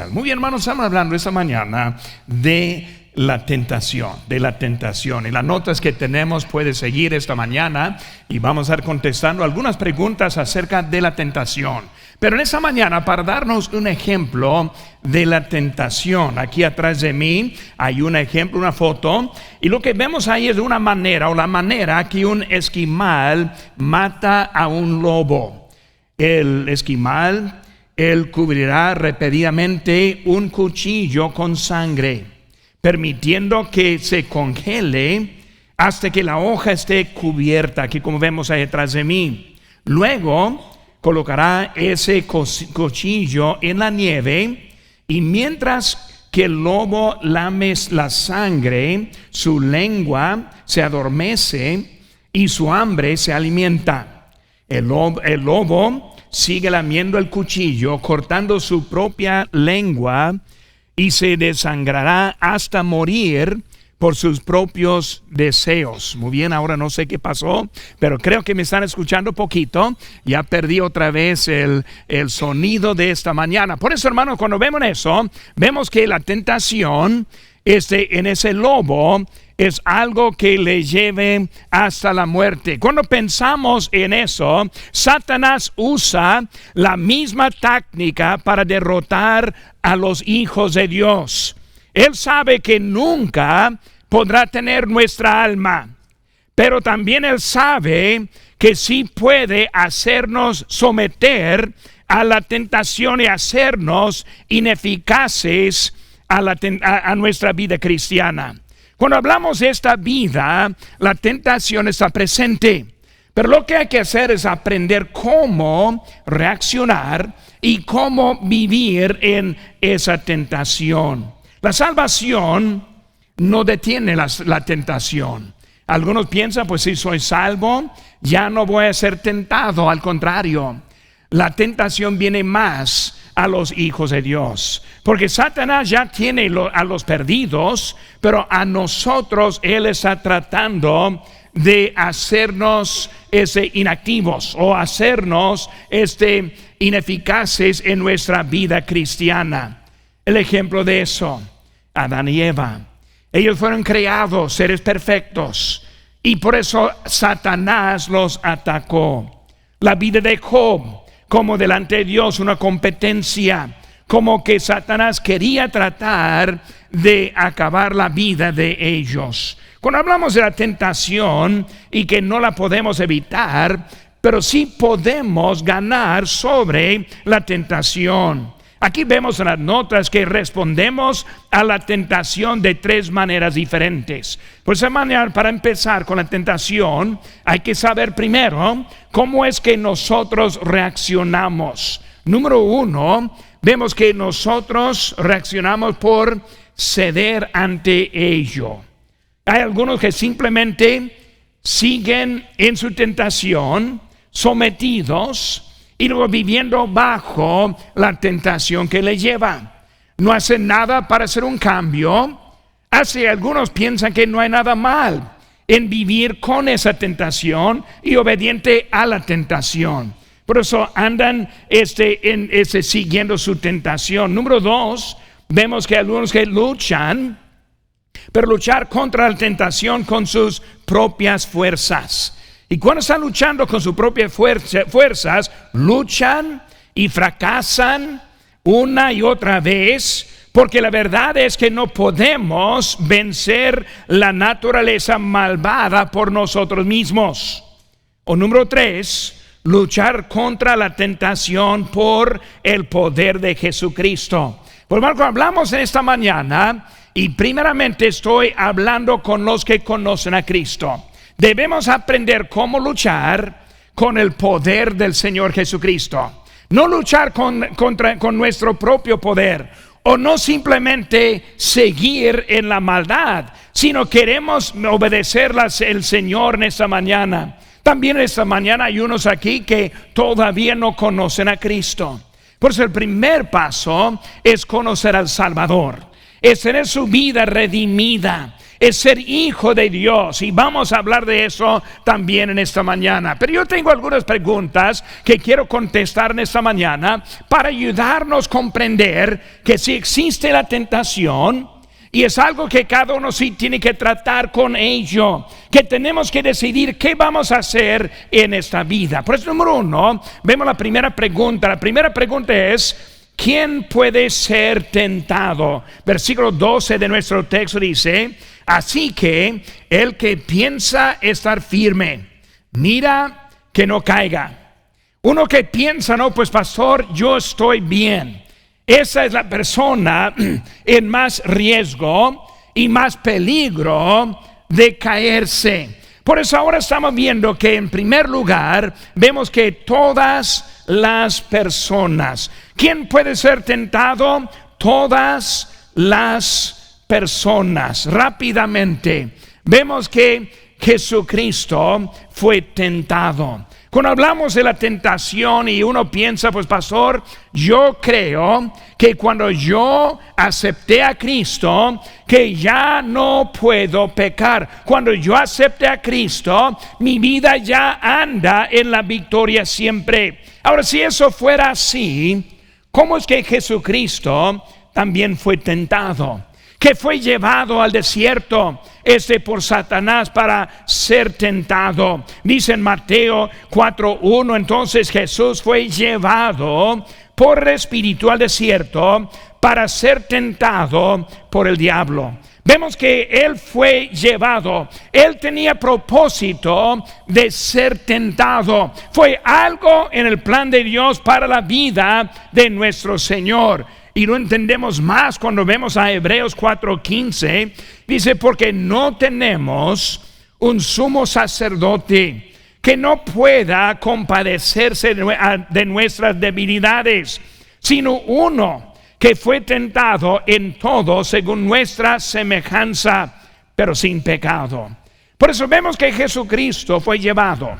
celestial. Muy bien, hermanos, estamos hablando esta mañana de la tentación. Y las notas que tenemos puede seguir esta mañana y vamos a estar contestando algunas preguntas acerca de la tentación. Pero en esta mañana, para darnos un ejemplo de la tentación, aquí atrás de mí hay un ejemplo, una foto, y lo que vemos ahí es una manera, o la manera que un esquimal mata a un lobo. El esquimal, él cubrirá repetidamente un cuchillo con sangre, permitiendo que se congele hasta que la hoja esté cubierta, aquí como vemos ahí detrás de mí. Luego colocará ese cuchillo en la nieve, y mientras que el lobo lame la sangre, su lengua se adormece y su hambre se alimenta. El lobo sigue lamiendo el cuchillo, cortando su propia lengua, y se desangrará hasta morir por sus propios deseos. Muy bien, ahora no sé qué pasó, pero creo que me están escuchando poquito. Ya perdí otra vez el sonido de esta mañana. Por eso, hermanos, cuando vemos eso, vemos que la tentación en ese lobo es algo que le lleve hasta la muerte. Cuando pensamos en eso, Satanás usa la misma táctica para derrotar a los hijos de Dios. Él sabe que nunca podrá tener nuestra alma, pero también Él sabe que sí puede hacernos someter a la tentación y hacernos ineficaces a nuestra vida cristiana. Cuando hablamos de esta vida, la tentación está presente, pero lo que hay que hacer es aprender cómo reaccionar y cómo vivir en esa tentación. La salvación no detiene la tentación. Algunos piensan, pues si soy salvo, ya no voy a ser tentado. Al contrario, la tentación viene más a los hijos de Dios, porque Satanás ya tiene a los perdidos, pero a nosotros Él está tratando de hacernos inactivos o hacernos ineficaces en nuestra vida cristiana. El ejemplo de eso, Adán y Eva. Ellos fueron creados seres perfectos, y por eso Satanás los atacó. La vida de Job, como delante de Dios, una competencia, como que Satanás quería tratar de acabar la vida de ellos. Cuando hablamos de la tentación y que no la podemos evitar, pero sí podemos ganar sobre la tentación. Aquí vemos en las notas que respondemos a la tentación de tres maneras diferentes. Por esa manera, para empezar con la tentación, hay que saber primero cómo es que nosotros reaccionamos. Número uno, vemos que nosotros reaccionamos por ceder ante ello. Hay algunos que simplemente siguen en su tentación, sometidos, y luego viviendo bajo la tentación que le lleva. No hacen nada para hacer un cambio. Algunos piensan que no hay nada mal en vivir con esa tentación y obediente a la tentación. Por eso andan siguiendo su tentación. Número dos, vemos que algunos que luchan, pero luchar contra la tentación con sus propias fuerzas. Y cuando están luchando con sus propias fuerzas, luchan y fracasan una y otra vez, porque la verdad es que no podemos vencer la naturaleza malvada por nosotros mismos. O número tres, luchar contra la tentación por el poder de Jesucristo. Por lo cuando hablamos en esta mañana, y primeramente estoy hablando con los que conocen a Cristo, debemos aprender cómo luchar con el poder del Señor Jesucristo. No luchar con nuestro propio poder, o no simplemente seguir en la maldad, sino queremos obedecer el Señor en esta mañana. También esta mañana hay unos aquí que todavía no conocen a Cristo. Por eso el primer paso es conocer al Salvador, es tener su vida redimida, es ser hijo de Dios, y vamos a hablar de eso también en esta mañana. Pero yo tengo algunas preguntas que quiero contestar en esta mañana para ayudarnos a comprender que si existe la tentación, y es algo que cada uno sí tiene que tratar con ello, que tenemos que decidir qué vamos a hacer en esta vida. Por eso, número uno, vemos la primera pregunta. La primera pregunta es: ¿quién puede ser tentado? Versículo 12 de nuestro texto dice: así que el que piensa estar firme, mira que no caiga. Uno que piensa, no, pues pastor, yo estoy bien. Esa es la persona en más riesgo y más peligro de caerse. Por eso ahora estamos viendo que en primer lugar vemos que todas las personas. ¿Quién puede ser tentado? Todas las personas. Rápidamente vemos que Jesucristo fue tentado. Cuando hablamos de la tentación y uno piensa, pues pastor, yo creo que cuando yo acepté a Cristo, que ya no puedo pecar. Cuando yo acepté a Cristo, mi vida ya anda en la victoria siempre. Ahora, si eso fuera así, ¿cómo es que Jesucristo también fue tentado? Que fue llevado al desierto por Satanás para ser tentado. Dice en Mateo 4:1, entonces Jesús fue llevado por el espíritu al desierto para ser tentado por el diablo. Vemos que él fue llevado, él tenía propósito de ser tentado. Fue algo en el plan de Dios para la vida de nuestro Señor. Y lo entendemos más cuando vemos a Hebreos 4:15. Dice: porque no tenemos un sumo sacerdote que no pueda compadecerse de nuestras debilidades, sino uno que fue tentado en todo según nuestra semejanza, pero sin pecado. Por eso vemos que Jesucristo fue llevado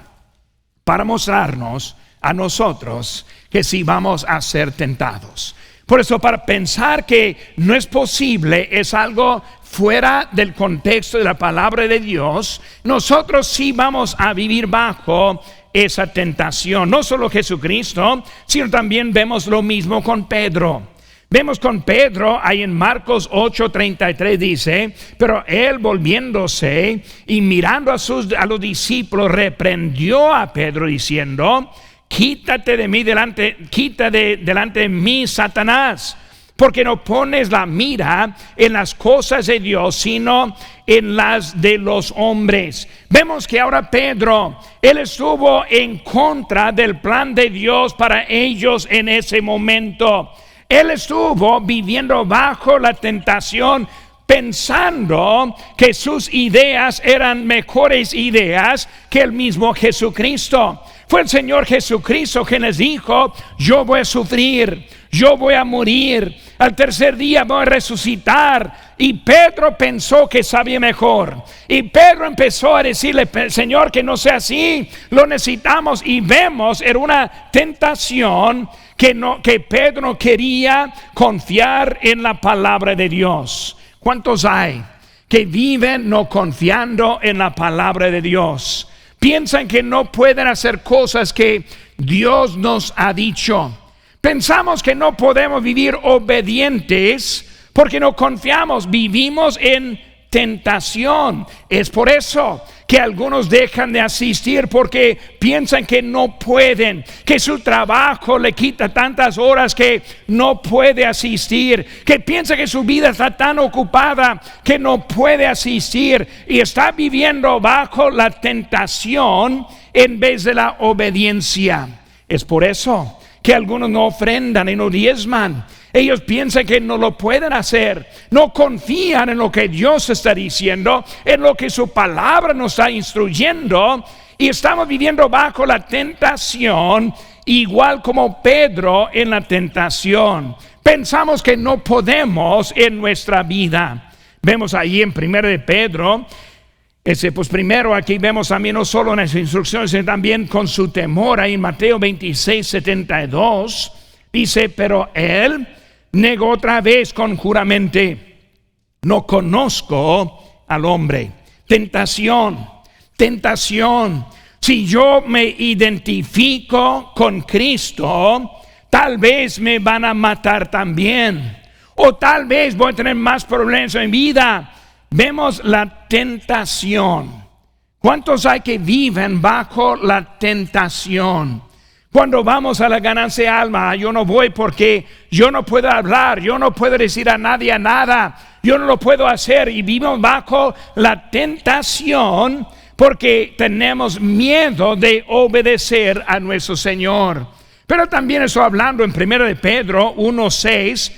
para mostrarnos a nosotros que sí vamos a ser tentados. Por eso, para pensar que no es posible es algo fuera del contexto de la palabra de Dios. Nosotros sí vamos a vivir bajo esa tentación. No solo Jesucristo, sino también vemos lo mismo con Pedro. Vemos con Pedro, ahí en Marcos 8:33 dice: pero él, volviéndose y mirando a los discípulos, reprendió a Pedro diciendo: quítate de mí delante de mí, Satanás, porque no pones la mira en las cosas de Dios, sino en las de los hombres. Vemos que ahora Pedro, él estuvo en contra del plan de Dios para ellos en ese momento. Él estuvo viviendo bajo la tentación, pensando que sus ideas eran mejores ideas que el mismo Jesucristo. Fue el Señor Jesucristo que les dijo: yo voy a sufrir, yo voy a morir, al tercer día voy a resucitar. Y Pedro pensó que sabía mejor, y Pedro empezó a decirle: Señor, que no sea así, lo necesitamos. Y vemos, era una tentación que Pedro no quería confiar en la palabra de Dios. ¿Cuántos hay que viven no confiando en la palabra de Dios? Piensan que no pueden hacer cosas que Dios nos ha dicho. Pensamos que no podemos vivir obedientes porque no confiamos. Vivimos en tentación. Es por eso que algunos dejan de asistir, porque piensan que no pueden, que su trabajo le quita tantas horas que no puede asistir, que piensa que su vida está tan ocupada que no puede asistir, y está viviendo bajo la tentación en vez de la obediencia. Es por eso que algunos no ofrendan y no diezman. Ellos piensan que no lo pueden hacer, no confían en lo que Dios está diciendo, en lo que su palabra nos está instruyendo, y estamos viviendo bajo la tentación, igual como Pedro en la tentación. Pensamos que no podemos en nuestra vida. Vemos ahí en 1 de Pedro, pues primero aquí vemos también no solo en las instrucciones, sino también con su temor. Ahí en Mateo 26:72 dice: pero él negó otra vez con juramento: no conozco al hombre. Tentación. Si yo me identifico con Cristo, tal vez me van a matar también. O tal vez voy a tener más problemas en mi vida. Vemos la tentación. ¿Cuántos hay que viven bajo la tentación? Cuando vamos a la ganancia de alma, yo no voy porque yo no puedo hablar, yo no puedo decir a nadie nada, yo no lo puedo hacer, y vivimos bajo la tentación porque tenemos miedo de obedecer a nuestro Señor. Pero también estoy hablando en 1 de Pedro 1:6,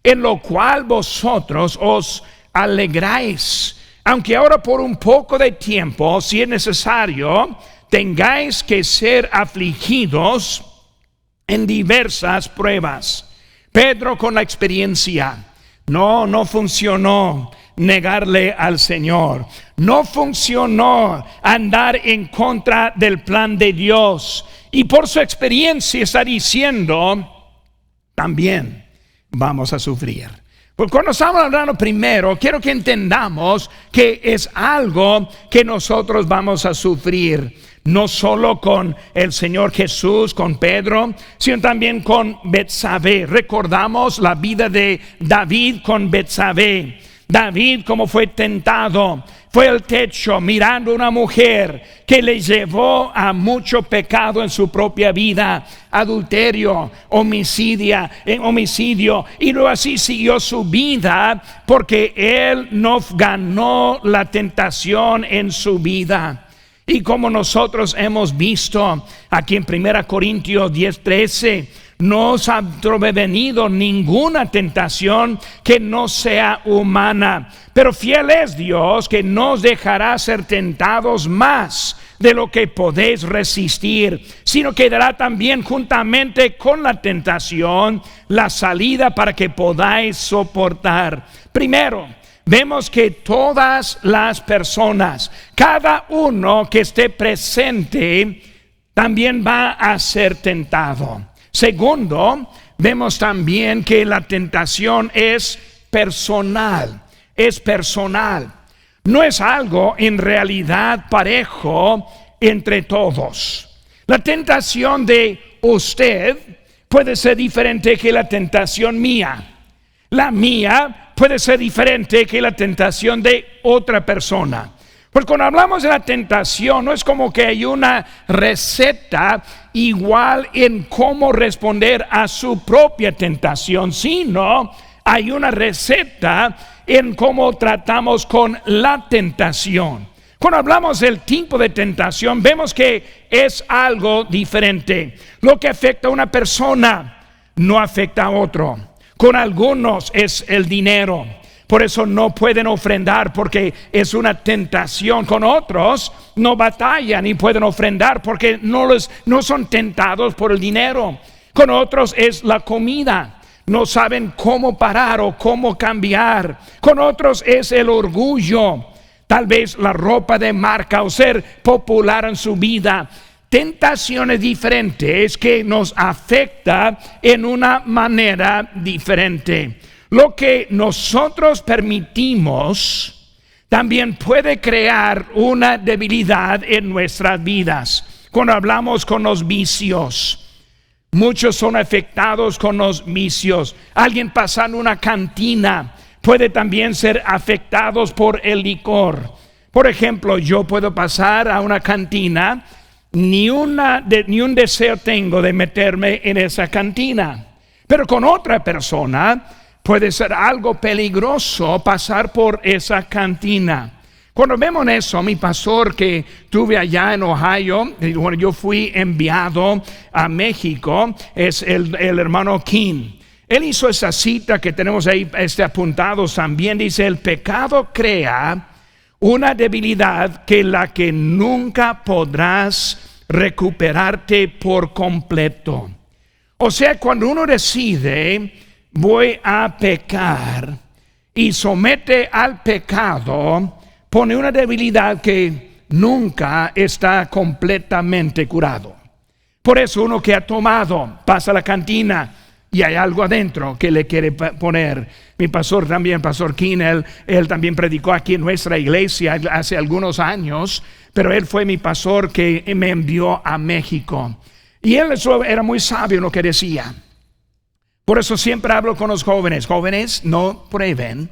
en lo cual vosotros os alegráis, aunque ahora por un poco de tiempo, si es necesario, tengáis que ser afligidos en diversas pruebas. Pedro, con la experiencia, no funcionó negarle al Señor, no funcionó andar en contra del plan de Dios, y por su experiencia está diciendo, también vamos a sufrir. Porque cuando estamos hablando primero, quiero que entendamos que es algo que nosotros vamos a sufrir. No solo con el Señor Jesús, con Pedro, sino también con Betsabé. Recordamos la vida de David con Betsabé. David, como fue tentado, fue al techo mirando a una mujer que le llevó a mucho pecado en su propia vida, adulterio, homicidio, y luego así siguió su vida porque él no ganó la tentación en su vida. Y como nosotros hemos visto aquí en 1 Corintios 10:13, no os ha sobrevenido ninguna tentación que no sea humana, pero fiel es Dios, que no os dejará ser tentados más de lo que podéis resistir, sino que dará también juntamente con la tentación la salida para que podáis soportar. Primero, vemos que todas las personas, cada uno que esté presente, también va a ser tentado. Segundo, vemos también que la tentación es personal. No es algo en realidad parejo entre todos. La tentación de usted puede ser diferente que la tentación mía. La mía puede ser diferente que la tentación de otra persona. Porque cuando hablamos de la tentación, no es como que hay una receta igual en cómo responder a su propia tentación, sino hay una receta en cómo tratamos con la tentación. Cuando hablamos del tipo de tentación, vemos que es algo diferente. Lo que afecta a una persona no afecta a otro. Con algunos es el dinero, por eso no pueden ofrendar porque es una tentación. Con otros no batallan y pueden ofrendar porque no son tentados por el dinero. Con otros es la comida, no saben cómo parar o cómo cambiar. Con otros es el orgullo, tal vez la ropa de marca o ser popular en su vida. Tentaciones diferentes que nos afecta en una manera diferente. Lo que nosotros permitimos también puede crear una debilidad en nuestras vidas. Cuando hablamos con los vicios, muchos son afectados con los vicios. Alguien pasando una cantina puede también ser afectados por el licor. Por ejemplo, yo puedo pasar a una cantina, ni un deseo tengo de meterme en esa cantina, pero con otra persona puede ser algo peligroso pasar por esa cantina. Cuando vemos eso, mi pastor que tuve allá en Ohio, bueno, yo fui enviado a México, es el hermano King. Él hizo esa cita que tenemos ahí apuntados también. Dice: el pecado crea una debilidad que la que nunca podrás recuperarte por completo. O sea, cuando uno decide voy a pecar y somete al pecado, pone una debilidad que nunca está completamente curado. Por eso uno que ha tomado pasa a la cantina y hay algo adentro que le quiere poner. Mi pastor también, Pastor King, él también predicó aquí en nuestra iglesia hace algunos años, pero él fue mi pastor que me envió a México. Y él era muy sabio en lo que decía. Por eso siempre hablo con los jóvenes. Jóvenes, no prueben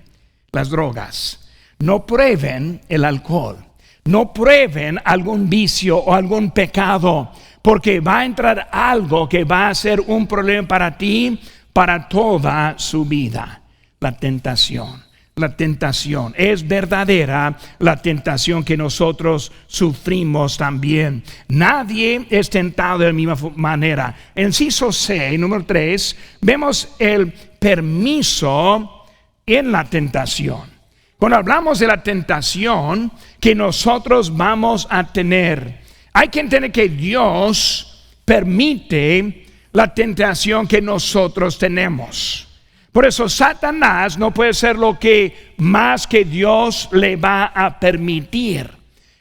las drogas, no prueben el alcohol, no prueben algún vicio o algún pecado, porque va a entrar algo que va a ser un problema para ti, para toda su vida. La tentación es verdadera, la tentación que nosotros sufrimos también. Nadie es tentado de la misma manera. En inciso C, número 3, vemos el permiso en la tentación. Cuando hablamos de la tentación que nosotros vamos a tener, hay que entender que Dios permite la tentación que nosotros tenemos. Por eso Satanás no puede ser lo que más que Dios le va a permitir.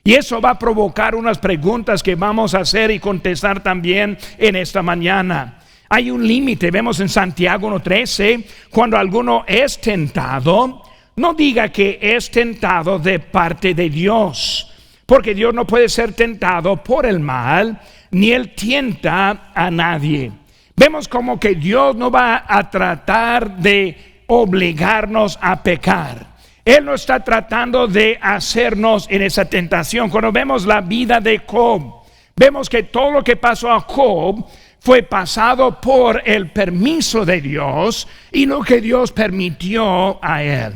Y eso va a provocar unas preguntas que vamos a hacer y contestar también en esta mañana. Hay un límite, vemos en Santiago 1:13, cuando alguno es tentado, no diga que es tentado de parte de Dios, porque Dios no puede ser tentado por el mal, ni Él tienta a nadie. Vemos como que Dios no va a tratar de obligarnos a pecar. Él no está tratando de hacernos en esa tentación. Cuando vemos la vida de Job, vemos que todo lo que pasó a Job fue pasado por el permiso de Dios y lo que Dios permitió a él.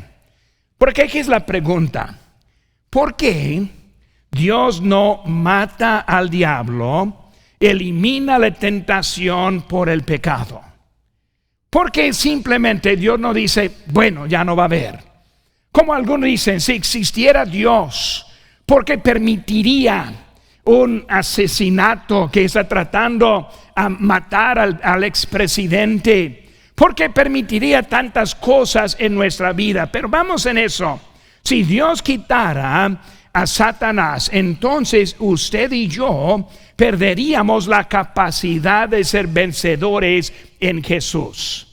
Porque aquí es la pregunta: ¿por qué Dios no mata al diablo, elimina la tentación por el pecado? Porque simplemente Dios no dice, bueno, ya no va a haber. Como algunos dicen, si existiera Dios, ¿por qué permitiría un asesinato que está tratando a matar al expresidente? ¿Por qué permitiría tantas cosas en nuestra vida? Pero vamos en eso. Si Dios quitara a Satanás, entonces usted y yo perderíamos la capacidad de ser vencedores en Jesús.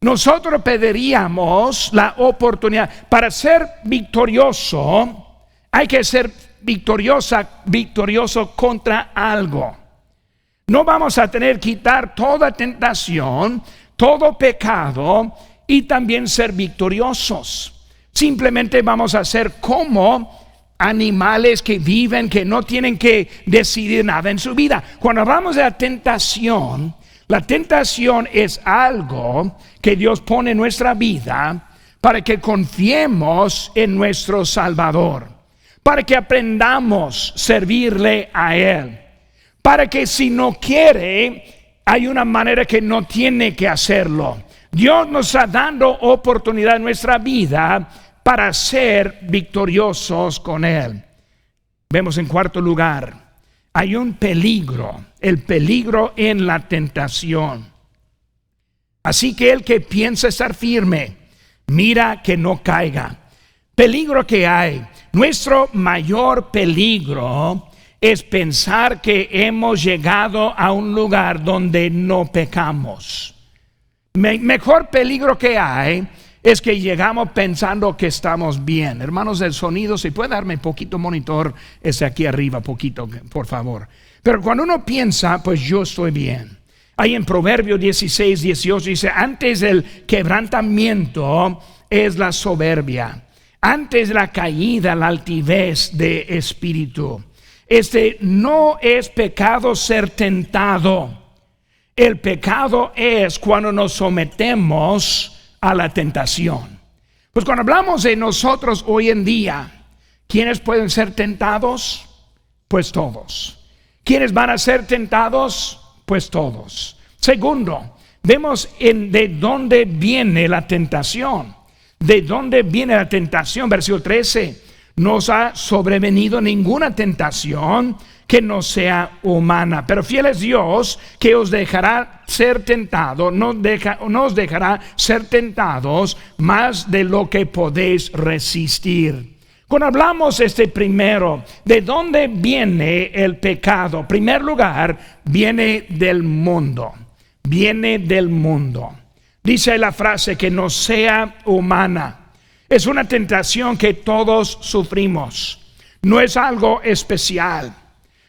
Nosotros perderíamos la oportunidad. Para ser victorioso, hay que ser victorioso contra algo. No vamos a tener que quitar toda tentación, todo pecado y también ser victoriosos. Simplemente vamos a ser como animales que viven, que no tienen que decidir nada en su vida. Cuando hablamos de la tentación es algo que Dios pone en nuestra vida para que confiemos en nuestro Salvador, para que aprendamos a servirle a Él, para que si no quiere, hay una manera que no tiene que hacerlo. Dios nos está dando oportunidad en nuestra vida para ser victoriosos con Él. Vemos en cuarto lugar, hay un peligro, el peligro en la tentación. Así que el que piensa estar firme, mira que no caiga. Peligro que hay. Nuestro mayor peligro es pensar que hemos llegado a un lugar donde no pecamos. Mejor peligro que hay es que llegamos pensando que estamos bien. Hermanos del sonido, si puede darme poquito monitor ese aquí arriba, poquito, por favor. Pero cuando uno piensa, pues yo estoy bien. Ahí en Proverbios 16:18 dice, antes del quebrantamiento es la soberbia, antes de la caída la altivez de espíritu. No es pecado ser tentado. El pecado es cuando nos sometemos a la tentación. Pues cuando hablamos de nosotros hoy en día, ¿quiénes pueden ser tentados? Pues todos. ¿Quiénes van a ser tentados? Pues todos. Segundo, vemos de dónde viene la tentación. ¿De dónde viene la tentación? Versículo 13. No os ha sobrevenido ninguna tentación que no sea humana, pero fiel es Dios que os dejará ser tentados, no os dejará ser tentados más de lo que podéis resistir. Cuando hablamos primero, ¿de dónde viene el pecado? En primer lugar, viene del mundo. Viene del mundo. dice la frase que no sea humana. Es una tentación que todos sufrimos. No es algo especial.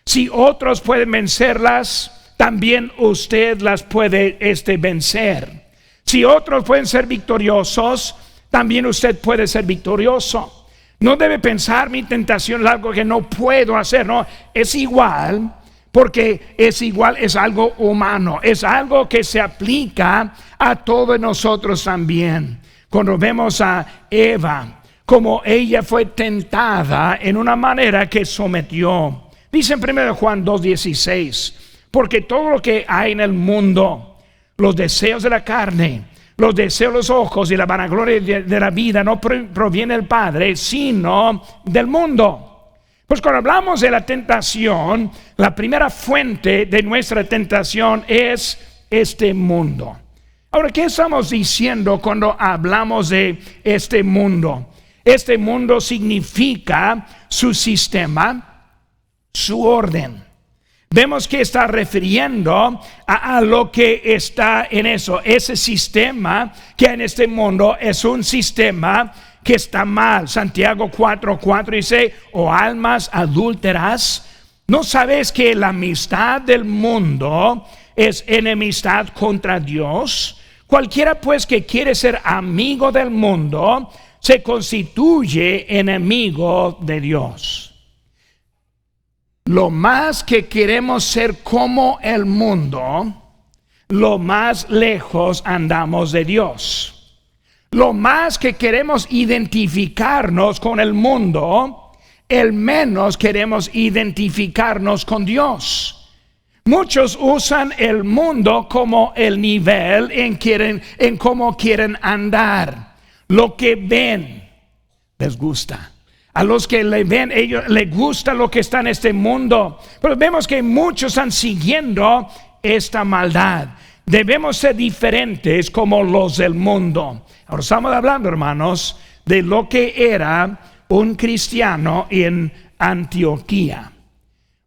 Si otros pueden vencerlas, también usted las puede vencer. Si otros pueden ser victoriosos, también usted puede ser victorioso. No debe pensar mi tentación es algo que no puedo hacer. No, es igual, porque es igual, es algo humano. Es algo que se aplica a todos nosotros también. Cuando vemos a Eva, como ella fue tentada en una manera que sometió. Dice en 1 Juan 2:16, porque todo lo que hay en el mundo, los deseos de la carne, los deseos de los ojos y la vanagloria de la vida no proviene del Padre, sino del mundo. Pues cuando hablamos de la tentación, la primera fuente de nuestra tentación es este mundo. Ahora, ¿qué estamos diciendo cuando hablamos de este mundo? Este mundo significa su sistema, su orden. Vemos que está refiriendo a lo que está en eso. Ese sistema que en este mundo es un sistema que está mal. Santiago 4:4 dice, oh almas adúlteras, ¿no sabes que la amistad del mundo es enemistad contra Dios? Cualquiera pues que quiere ser amigo del mundo se constituye enemigo de Dios. Lo más que queremos ser como el mundo, lo más lejos andamos de Dios. Lo más que queremos identificarnos con el mundo, el menos queremos identificarnos con Dios. Muchos usan el mundo como el nivel en cómo quieren andar. Lo que ven les gusta. A los que le ven, ellos les gusta lo que está en este mundo. Pero vemos que muchos están siguiendo esta maldad. Debemos ser diferentes como los del mundo. Ahora estamos hablando, hermanos, de lo que era un cristiano en Antioquía.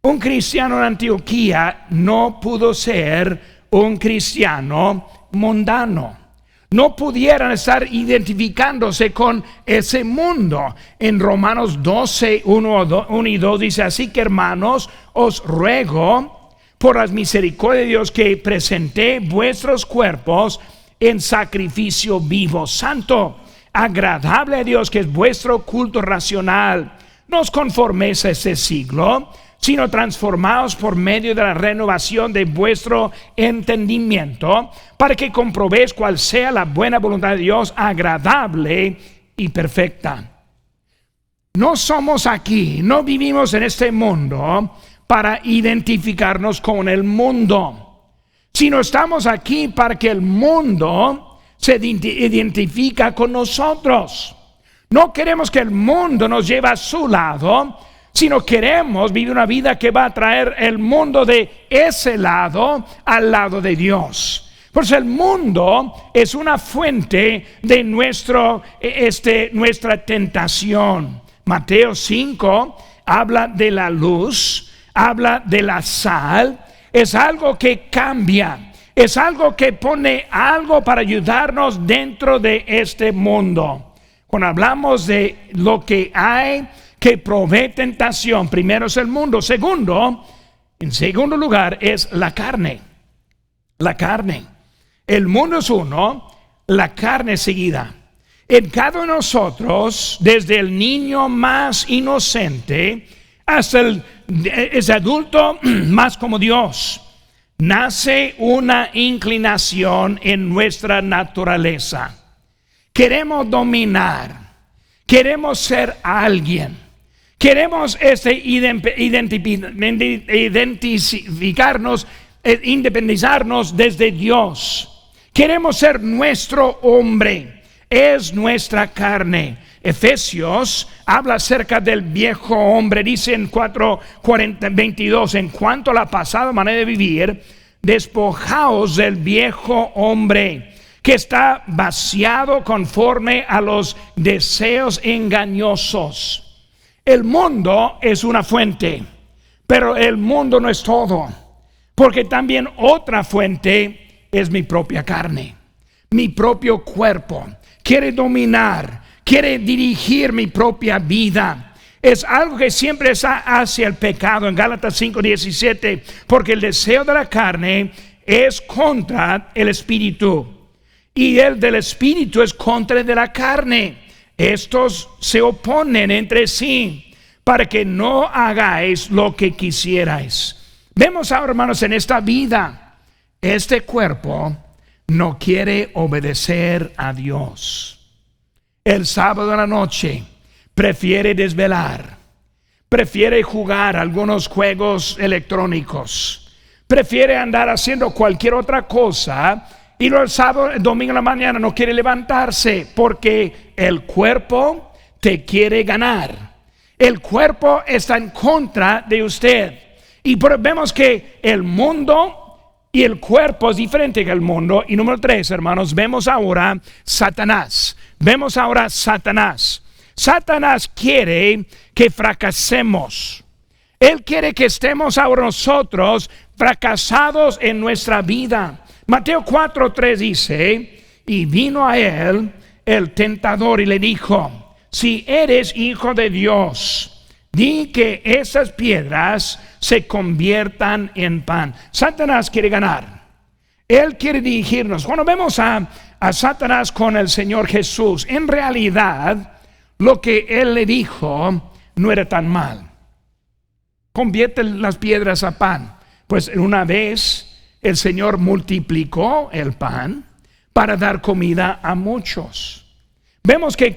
Un cristiano en Antioquía no pudo ser un cristiano mundano. No pudieran estar identificándose con ese mundo. En Romanos 12, 1 y 2 dice, así que hermanos, os ruego por las misericordias de Dios que presenté vuestros cuerpos en sacrificio vivo, santo, agradable a Dios, que es vuestro culto racional. No os conforméis a este siglo, sino transformaos por medio de la renovación de vuestro entendimiento, para que comprobéis cuál sea la buena voluntad de Dios, agradable y perfecta. No somos aquí, no vivimos en este mundo para identificarnos con el mundo, sino estamos aquí para que el mundo se identifique con nosotros. No queremos que el mundo nos lleve a su lado, sino queremos vivir una vida que va a traer el mundo de ese lado al lado de Dios. Por eso el mundo es una fuente de nuestra tentación. Mateo 5 habla de la luz, habla de la sal. Es algo que cambia, es algo que pone algo para ayudarnos dentro de este mundo. Cuando hablamos de lo que hay que provee tentación, primero es el mundo. En segundo lugar es la carne. La carne. El mundo es uno, la carne es seguida. En cada uno de nosotros, desde el niño más inocente hasta el adulto más como Dios, nace una inclinación en nuestra naturaleza. Queremos dominar, queremos ser alguien. Queremos identificarnos, independizarnos desde Dios. Queremos ser nuestro hombre, es nuestra carne. Efesios habla acerca del viejo hombre, dice en 4:22, en cuanto a la pasada manera de vivir, despojaos del viejo hombre, que está vaciado conforme a los deseos engañosos. El mundo es una fuente, pero el mundo no es todo, porque también otra fuente es mi propia carne. mi propio cuerpo, quiere dominar, quiere dirigir mi propia vida. Es algo que siempre está hacia el pecado. En Gálatas 5:17, porque el deseo de la carne es contra el espíritu, y el del espíritu es contra el de la carne. Estos se oponen entre sí, para que no hagáis lo que quisierais. Vemos ahora, hermanos, en esta vida, este cuerpo no quiere obedecer a Dios. El sábado a la noche prefiere desvelar, prefiere jugar algunos juegos electrónicos, prefiere andar haciendo cualquier otra cosa, y el sábado, el domingo en la mañana no quiere levantarse, porque el cuerpo te quiere ganar. El cuerpo está en contra de usted. Y vemos que el mundo y el cuerpo es diferente que el mundo. Y número 3, hermanos, vemos ahora Satanás. Satanás quiere que fracasemos. Él quiere que estemos ahora nosotros fracasados en nuestra vida. Mateo 4:3 dice: y vino a él el tentador y le dijo: si eres hijo de Dios, di que esas piedras se conviertan en pan. Satanás quiere ganar. Él quiere dirigirnos. Cuando vemos a Satanás con el Señor Jesús, en realidad lo que él le dijo no era tan mal. Convierte las piedras a pan. Pues una vez el Señor multiplicó el pan para dar comida a muchos. Vemos que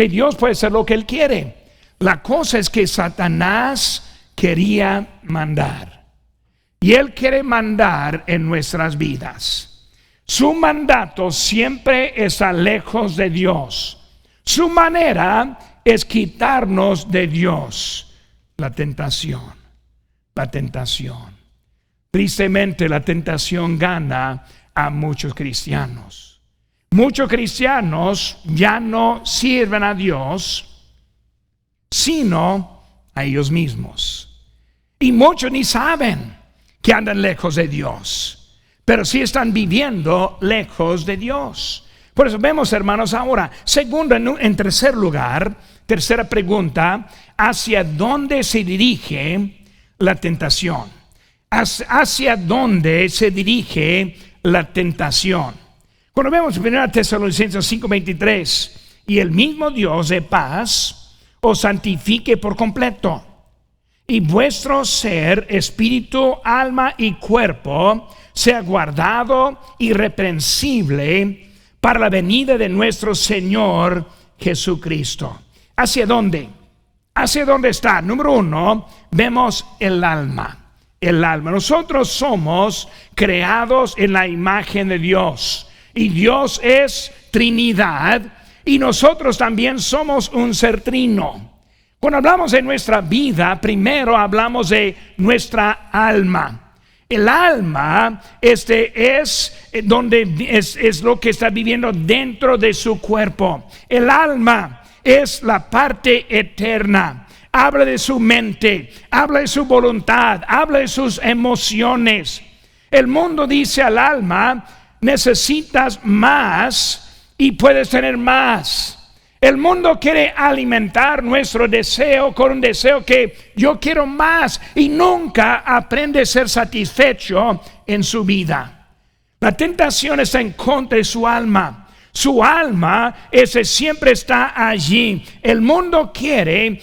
Dios puede hacer lo que Él quiere. La cosa es que Satanás quería mandar. Y Él quiere mandar en nuestras vidas. Su mandato siempre está lejos de Dios. Su manera es quitarnos de Dios. La tentación. Tristemente, la tentación gana a muchos cristianos. Muchos cristianos ya no sirven a Dios, sino a ellos mismos. Y muchos ni saben que andan lejos de Dios, pero sí están viviendo lejos de Dios. Por eso vemos, hermanos, ahora, segundo, en tercer lugar, tercera pregunta: ¿hacia dónde se dirige la tentación? ¿Hacia dónde se dirige la tentación? Cuando vemos en 1 Tesalonicenses 5:23, y el mismo Dios de paz os santifique por completo, y vuestro ser, espíritu, alma y cuerpo sea guardado irreprensible para la venida de nuestro Señor Jesucristo. ¿Hacia dónde? ¿Hacia dónde está? Número 1, vemos el alma. El alma. Nosotros somos creados en la imagen de Dios. Y Dios es Trinidad. Y nosotros también somos un ser trino. Cuando hablamos de nuestra vida, primero hablamos de nuestra alma. El alma es lo que está viviendo dentro de su cuerpo. El alma es la parte eterna. Habla de su mente, habla de su voluntad, habla de sus emociones. El mundo dice al alma: necesitas más y puedes tener más. El mundo quiere alimentar nuestro deseo con un deseo que yo quiero más, y nunca aprende a ser satisfecho en su vida. La tentación está en contra de su alma. Su alma siempre está allí. El mundo quiere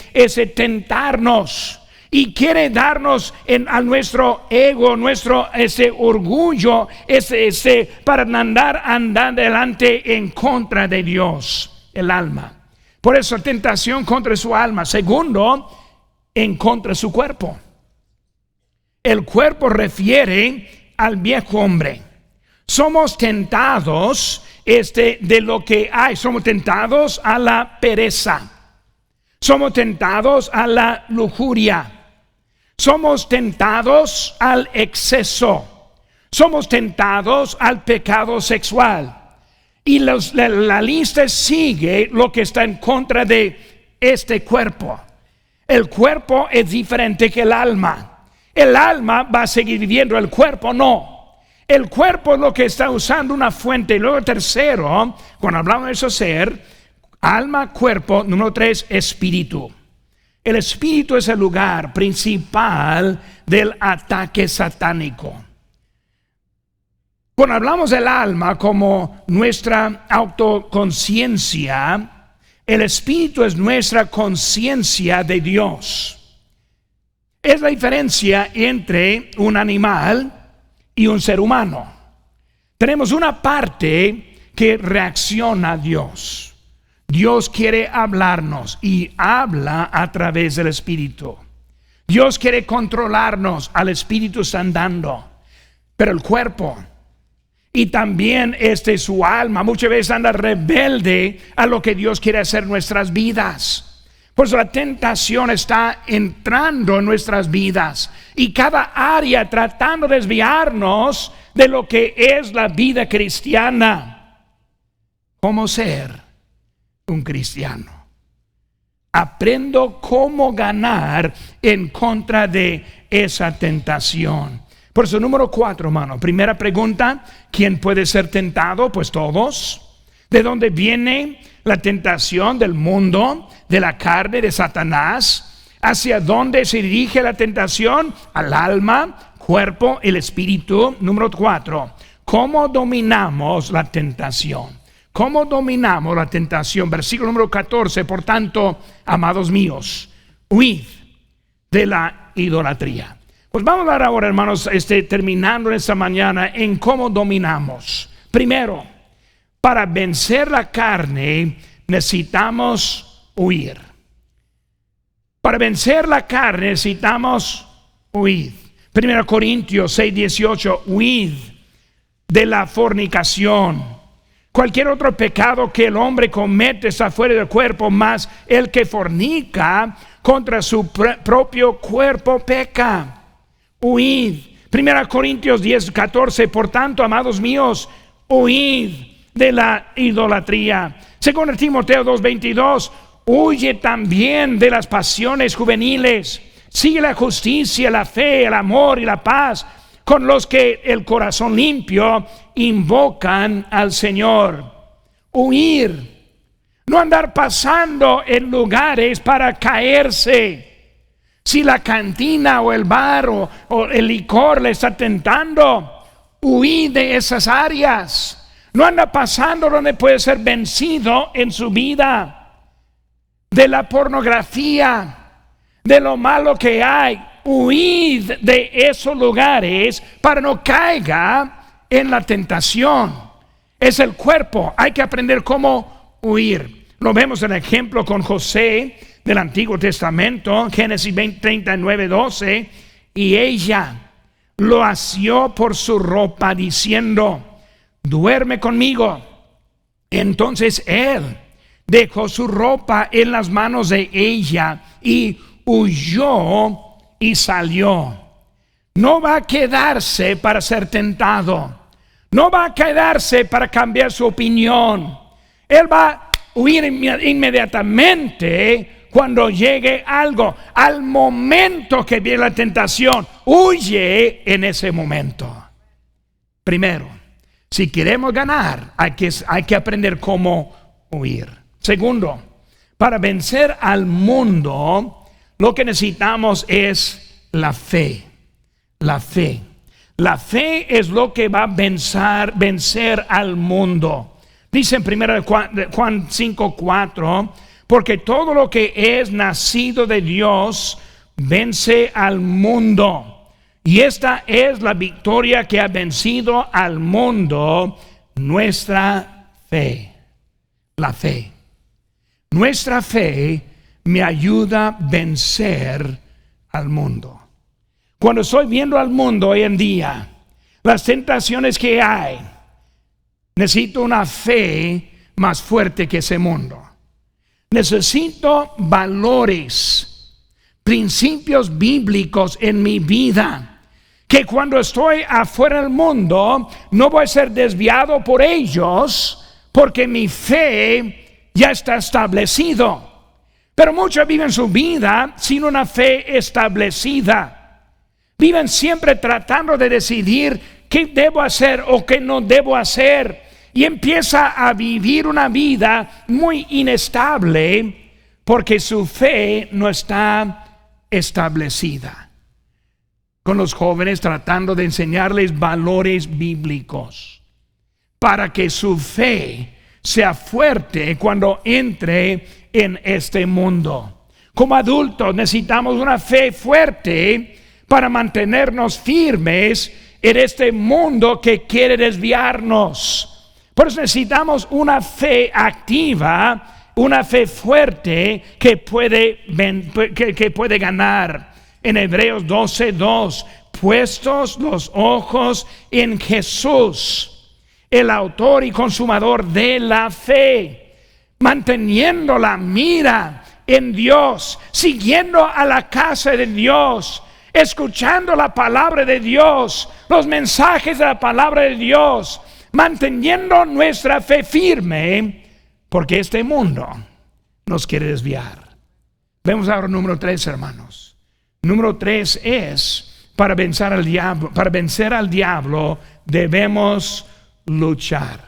tentarnos y quiere darnos a nuestro ego, nuestro orgullo, para andar adelante en contra de Dios. El alma. Por eso tentación contra su alma. Segundo, en contra de su cuerpo. El cuerpo refiere al viejo hombre. Somos tentados de lo que hay. Somos tentados a la pereza. Somos tentados a la lujuria. Somos tentados al exceso. Somos tentados al pecado sexual. Y la lista sigue lo que está en contra de este cuerpo. El cuerpo es diferente que el alma. El alma va a seguir viviendo, el cuerpo no. El cuerpo es lo que está usando una fuente. Y luego tercero, cuando hablamos de eso, ser, alma, cuerpo. Número 3, espíritu. El espíritu es el lugar principal del ataque satánico. Cuando hablamos del alma como nuestra autoconciencia, el espíritu es nuestra conciencia de Dios. Es la diferencia entre un animal y un ser humano. Tenemos una parte que reacciona a Dios. Dios quiere hablarnos y habla a través del Espíritu. Dios quiere controlarnos, al Espíritu está andando. Pero el cuerpo y también su alma muchas veces anda rebelde a lo que Dios quiere hacer en nuestras vidas. Por eso la tentación está entrando en nuestras vidas y cada área tratando de desviarnos de lo que es la vida cristiana. ¿Cómo ser un cristiano? Aprendo cómo ganar en contra de esa tentación. Por eso, número 4, hermano. Primera pregunta: ¿quién puede ser tentado? Pues todos. ¿De dónde viene la tentación? Del mundo, de la carne, de Satanás. ¿Hacia dónde se dirige la tentación? Al alma, cuerpo, el espíritu. Número 4, ¿cómo dominamos la tentación? ¿Cómo dominamos la tentación? Versículo número 14. Por tanto, amados míos, huid de la idolatría. Pues vamos a hablar ahora, hermanos, terminando esta mañana en cómo dominamos. Primero, para vencer la carne necesitamos huir. Para vencer la carne necesitamos huir. 1 Corintios 6:18, huid de la fornicación. Cualquier otro pecado que el hombre comete está fuera del cuerpo, mas el que fornica contra su propio cuerpo peca. Huid. 1 Corintios 10:14, por tanto, amados míos, huid de la idolatría. 2 Timoteo 2:22, huye también de las pasiones juveniles. Sigue la justicia, la fe, el amor y la paz con los que el corazón limpio invocan al Señor. Huir. No andar pasando en lugares para caerse. Si la cantina o el bar o el licor le está tentando, huid de esas áreas. No anda pasando donde puede ser vencido en su vida. De la pornografía, de lo malo que hay, huid de esos lugares para no caiga en la tentación. Es el cuerpo, hay que aprender cómo huir. Lo vemos en el ejemplo con José del Antiguo Testamento, Génesis 39:12, y ella lo asió por su ropa diciendo: duerme conmigo. Entonces él dejó su ropa en las manos de ella y huyó y salió. No va a quedarse para ser tentado. No va a quedarse para cambiar su opinión. Él va a huir inmediatamente cuando llegue algo. Al momento que viene la tentación, huye en ese momento. Primero, si queremos ganar, hay que aprender cómo huir. Segundo, para vencer al mundo, lo que necesitamos es la fe. La fe. La fe es lo que va a vencer al mundo. Dice en 1 Juan 5:4, porque todo lo que es nacido de Dios vence al mundo. Y esta es la victoria que ha vencido al mundo, nuestra fe. La fe. Nuestra fe me ayuda a vencer al mundo. Cuando estoy viendo al mundo hoy en día, las tentaciones que hay, necesito una fe más fuerte que ese mundo. Necesito valores, principios bíblicos en mi vida, que cuando estoy afuera del mundo no voy a ser desviado por ellos, porque mi fe ya está establecido. Pero muchos viven su vida sin una fe establecida. Viven siempre tratando de decidir qué debo hacer o qué no debo hacer. Y empieza a vivir una vida muy inestable porque su fe no está establecida. Con los jóvenes tratando de enseñarles valores bíblicos para que su fe sea fuerte cuando entre en este mundo. Como adultos necesitamos una fe fuerte para mantenernos firmes en este mundo que quiere desviarnos. Por eso necesitamos una fe activa, una fe fuerte que puede ganar. En Hebreos 12:2, puestos los ojos en Jesús, el autor y consumador de la fe, manteniendo la mira en Dios, siguiendo a la casa de Dios, escuchando la palabra de Dios, los mensajes de la palabra de Dios, manteniendo nuestra fe firme, porque este mundo nos quiere desviar. Vemos ahora número 3, hermanos. Número 3 es, para vencer al diablo, debemos luchar.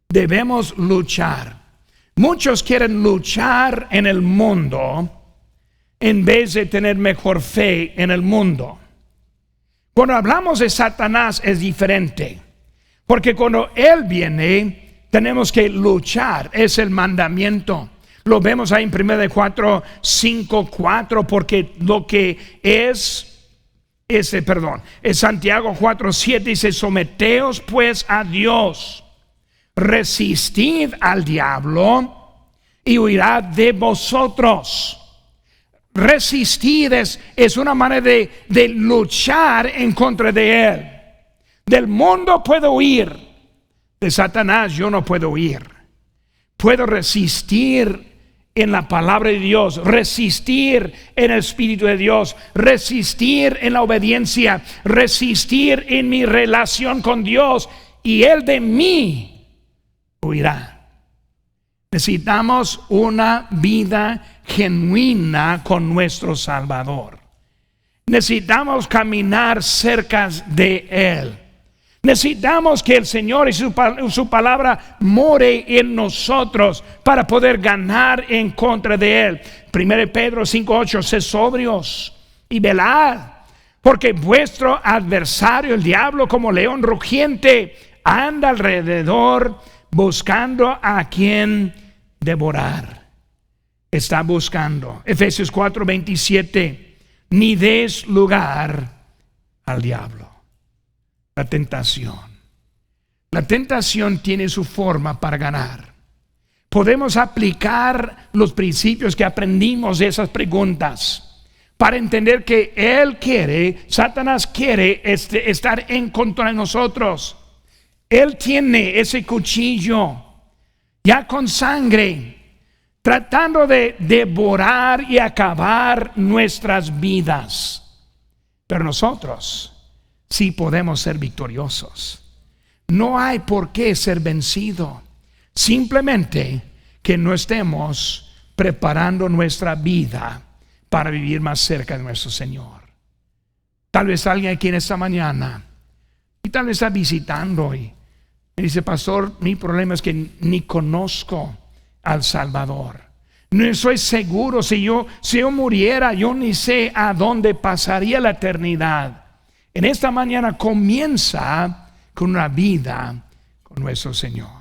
Debemos luchar. Muchos quieren luchar en el mundo en vez de tener mejor fe en el mundo. Cuando hablamos de Satanás es diferente, porque cuando él viene tenemos que luchar, es el mandamiento. Lo vemos ahí en 1 Juan 5:4, porque lo que es Santiago 4:7 dice: someteos pues a Dios, resistid al diablo y huirá de vosotros. Resistir es una manera de luchar en contra de él. Del mundo puedo huir, de Satanás yo no puedo huir. Puedo resistir en la palabra de Dios, resistir en el Espíritu de Dios, resistir en la obediencia, resistir en mi relación con Dios, y él de mí huirá. Necesitamos una vida genuina con nuestro Salvador. Necesitamos caminar cerca de él. Necesitamos que el Señor y su palabra more en nosotros para poder ganar en contra de él. 1 Pedro 5:8, sed sobrios y velad, porque vuestro adversario el diablo, como león rugiente, anda alrededor buscando a quien devorar. Está buscando. Efesios 4:27, ni des lugar al diablo. La tentación. La tentación tiene su forma para ganar. Podemos aplicar los principios que aprendimos de esas preguntas para entender que Satanás quiere estar en contra de nosotros. Él tiene ese cuchillo ya con sangre, tratando de devorar y acabar nuestras vidas. Pero nosotros sí podemos ser victoriosos. No hay por qué ser vencido. Simplemente que no estemos preparando nuestra vida para vivir más cerca de nuestro Señor. Tal vez alguien aquí en esta mañana y tal vez está visitando y me dice: pastor, mi problema es que ni conozco al Salvador. No estoy seguro, si yo muriera, yo ni sé a dónde pasaría la eternidad. En esta mañana comienza con una vida con nuestro Señor.